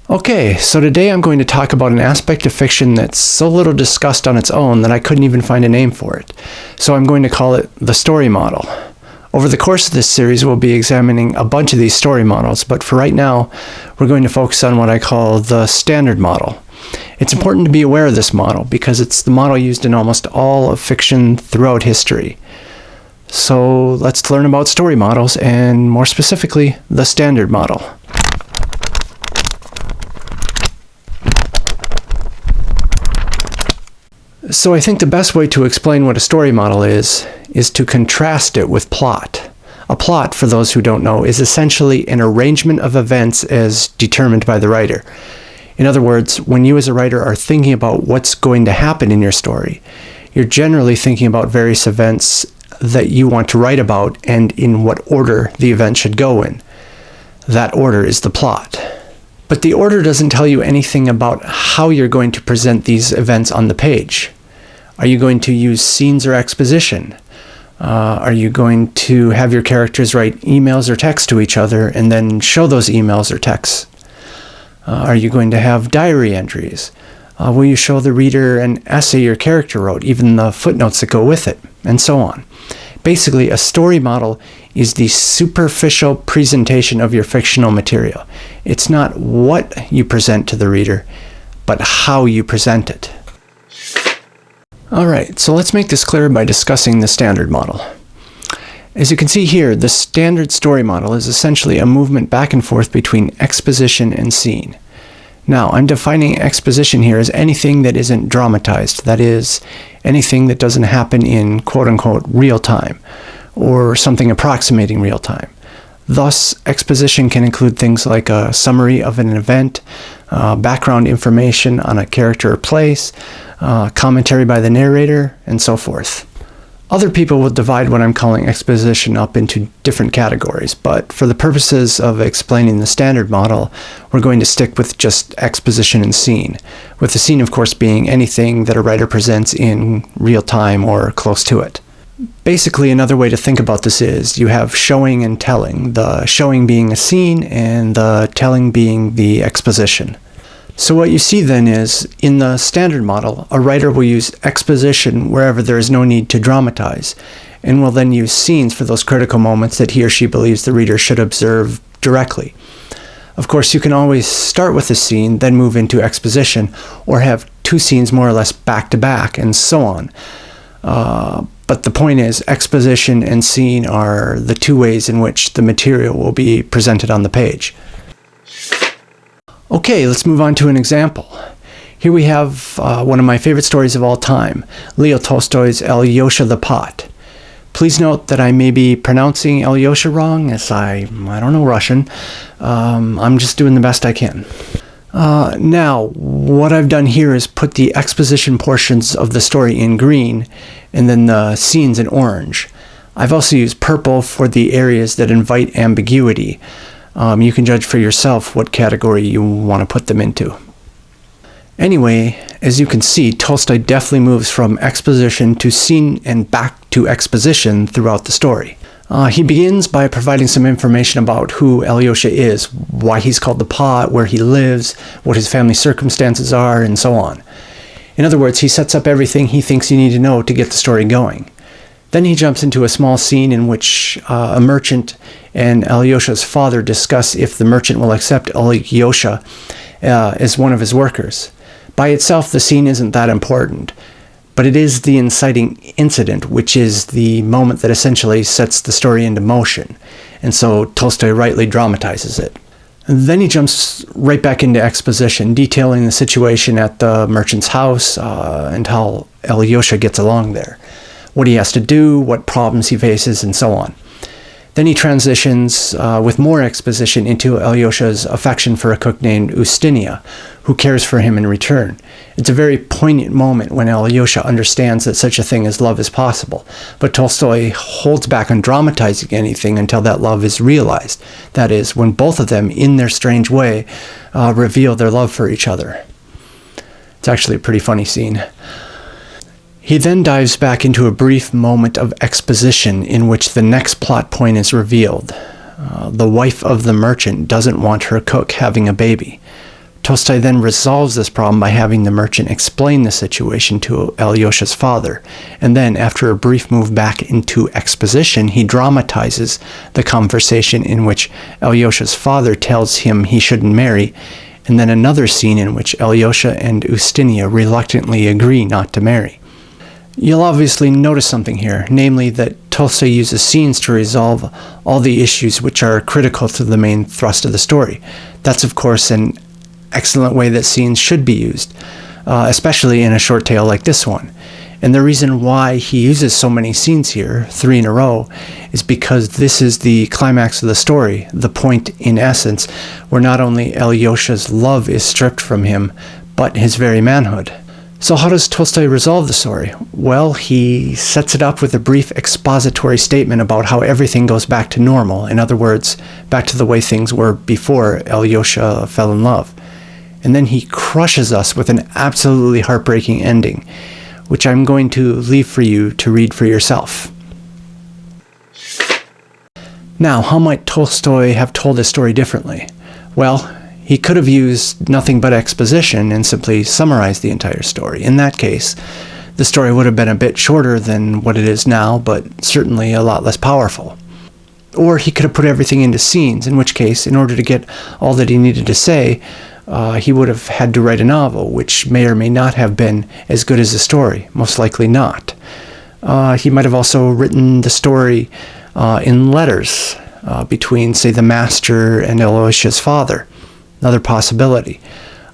Okay, so today I'm going to talk about an aspect of fiction that's so little discussed on its own that I couldn't even find a name for it. So I'm going to call it the story model. Over the course of this series, we'll be examining a bunch of these story models, but for right now, we're going to focus on what I call the standard model. It's important to be aware of this model because it's the model used in almost all of fiction throughout history. So let's learn about story models, and more specifically, the standard model. So I think the best way to explain what a story model is to contrast it with plot. A plot, for those who don't know, is essentially an arrangement of events as determined by the writer. In other words, when you as a writer are thinking about what's going to happen in your story, you're generally thinking about various events that you want to write about and in what order the event should go in. That order is the plot. But the order doesn't tell you anything about how you're going to present these events on the page. Are you going to use scenes or exposition? Are you going to have your characters write emails or texts to each other and then show those emails or texts? Are you going to have diary entries? Will you show the reader an essay your character wrote, even the footnotes that go with it, and so on? Basically, a story model is the superficial presentation of your fictional material. It's not what you present to the reader, but how you present it. Alright, so let's make this clear by discussing the standard model. As you can see here, the standard story model is essentially a movement back and forth between exposition and scene. Now, I'm defining exposition here as anything that isn't dramatized, that is, anything that doesn't happen in quote-unquote real time, or something approximating real time. Thus, exposition can include things like a summary of an event, background information on a character or place, commentary by the narrator, and so forth. Other people will divide what I'm calling exposition up into different categories, but for the purposes of explaining the standard model, we're going to stick with just exposition and scene, with the scene, of course, being anything that a writer presents in real time or close to it. Basically, another way to think about this is you have showing and telling, the showing being a scene and the telling being the exposition. So what you see then is, in the standard model, a writer will use exposition wherever there is no need to dramatize, and will then use scenes for those critical moments that he or she believes the reader should observe directly. Of course, you can always start with a scene, then move into exposition, or have two scenes more or less back to back, and so on. But the point is, exposition and scene are the two ways in which the material will be presented on the page. Okay, let's move on to an example. Here we have one of my favorite stories of all time, Leo Tolstoy's Alyosha the Pot. Please note that I may be pronouncing Alyosha wrong, as I don't know Russian. I'm just doing the best I can. Now, what I've done here is put the exposition portions of the story in green, and then the scenes in orange. I've also used purple for the areas that invite ambiguity. You can judge for yourself what category you want to put them into. Anyway, as you can see, Tolstoy definitely moves from exposition to scene and back to exposition throughout the story. He begins by providing some information about who Alyosha is, why he's called the Pot, where he lives, what his family circumstances are, and so on. In other words, he sets up everything he thinks you need to know to get the story going. Then he jumps into a small scene in which a merchant and Alyosha's father discuss if the merchant will accept Alyosha as one of his workers. By itself, the scene isn't that important, but it is the inciting incident, which is the moment that essentially sets the story into motion, and so Tolstoy rightly dramatizes it. And then he jumps right back into exposition, detailing the situation at the merchant's house and how Alyosha gets along there, what he has to do, what problems he faces, and so on. Then he transitions with more exposition into Alyosha's affection for a cook named Ustinia, who cares for him in return. It's a very poignant moment when Alyosha understands that such a thing as love is possible, but Tolstoy holds back on dramatizing anything until that love is realized. That is, when both of them, in their strange way, reveal their love for each other. It's actually a pretty funny scene. He then dives back into a brief moment of exposition in which the next plot point is revealed. The wife of the merchant doesn't want her cook having a baby. Tolstoy then resolves this problem by having the merchant explain the situation to Alyosha's father, and then, after a brief move back into exposition, he dramatizes the conversation in which Alyosha's father tells him he shouldn't marry, and then another scene in which Alyosha and Ustinya reluctantly agree not to marry. You'll obviously notice something here, namely that Tolstoy uses scenes to resolve all the issues which are critical to the main thrust of the story. That's, of course, an excellent way that scenes should be used, especially in a short tale like this one. And the reason why he uses so many scenes here, 3 in a row, is because this is the climax of the story, the point, in essence, where not only Alyosha's love is stripped from him, but his very manhood. So how does Tolstoy resolve the story? Well, he sets it up with a brief expository statement about how everything goes back to normal. In other words, back to the way things were before Alyosha fell in love. And then he crushes us with an absolutely heartbreaking ending, which I'm going to leave for you to read for yourself. Now, how might Tolstoy have told this story differently? Well, he could have used nothing but exposition and simply summarized the entire story. In that case, the story would have been a bit shorter than what it is now, but certainly a lot less powerful. Or he could have put everything into scenes, in which case, in order to get all that he needed to say, he would have had to write a novel, which may or may not have been as good as the story. Most likely not. He might have also written the story in letters between, say, the master and Alyosha's father. Another possibility.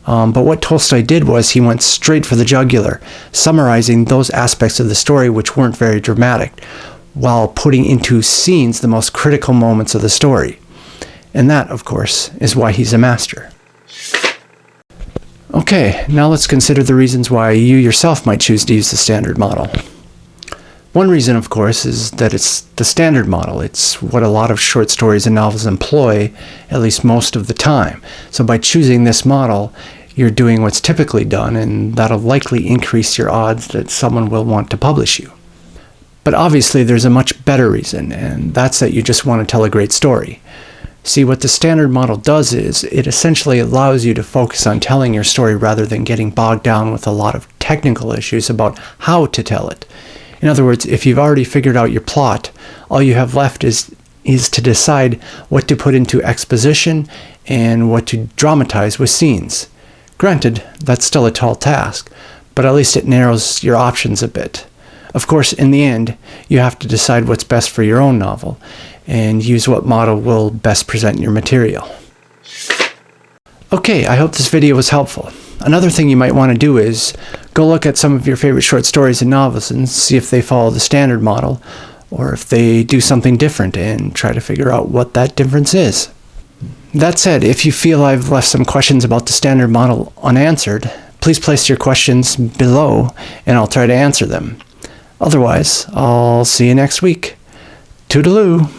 But what Tolstoy did was he went straight for the jugular, summarizing those aspects of the story which weren't very dramatic, while putting into scenes the most critical moments of the story. And that, of course, is why he's a master. Okay, now let's consider the reasons why you yourself might choose to use the standard model. One reason, of course, is that it's the standard model. It's what a lot of short stories and novels employ, at least most of the time. So by choosing this model, you're doing what's typically done, and that'll likely increase your odds that someone will want to publish you. But obviously there's a much better reason, and that's that you just want to tell a great story. See, what the standard model does is it essentially allows you to focus on telling your story rather than getting bogged down with a lot of technical issues about how to tell it. In other words, if you've already figured out your plot, all you have left is to decide what to put into exposition and what to dramatize with scenes. Granted, that's still a tall task, but at least it narrows your options a bit. Of course, in the end, you have to decide what's best for your own novel and use what model will best present your material. Okay, I hope this video was helpful. Another thing you might want to do is go look at some of your favorite short stories and novels and see if they follow the standard model, or if they do something different, and try to figure out what that difference is. That said, if you feel I've left some questions about the standard model unanswered, please place your questions below and I'll try to answer them. Otherwise, I'll see you next week. Toodaloo!